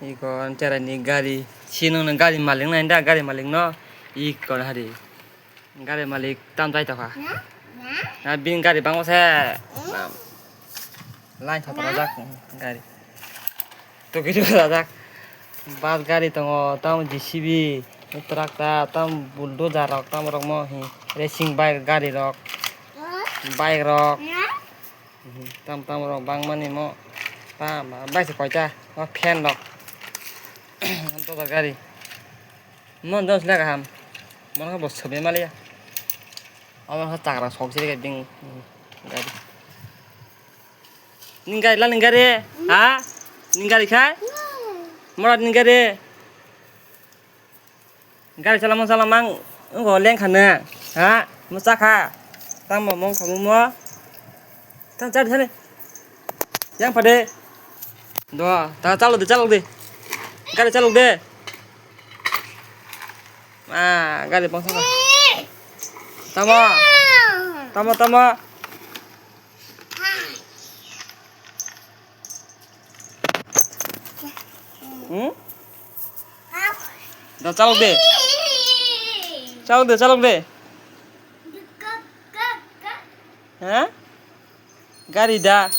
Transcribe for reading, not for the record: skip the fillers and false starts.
Ikon carani gari sino na gari maling na inda gari maling no ikon hari gari malik tam tai ta na bin gari bang se lain thot rajak gari to gitu rajak bas gari tongo tam JCB tractor tam bulldozer rok tam rok mo racing bike gari rok bike rok tam tam rok bang mani mo tam bike se koita fan rok to gari mon dos laga ham mon ko bos sobe malia আমার হাতে টাকা শখ ছিল দিন গাড়ি নিঙ্গারি লা নিঙ্গারি হ্যাঁ নিঙ্গারি খায় মরা নিঙ্গারি গাড়ি চালাম চালাম ও লেং খানে হ্যাঁ মোচা খা তাম মং খামু ম তাম চার ধানে yang pada doa ta চালু দে গাড়ি চালু দে গাড়ি পৌঁছা Tama. Tama tama. Dah calok deh. Calok deh. Hah? Gari dah.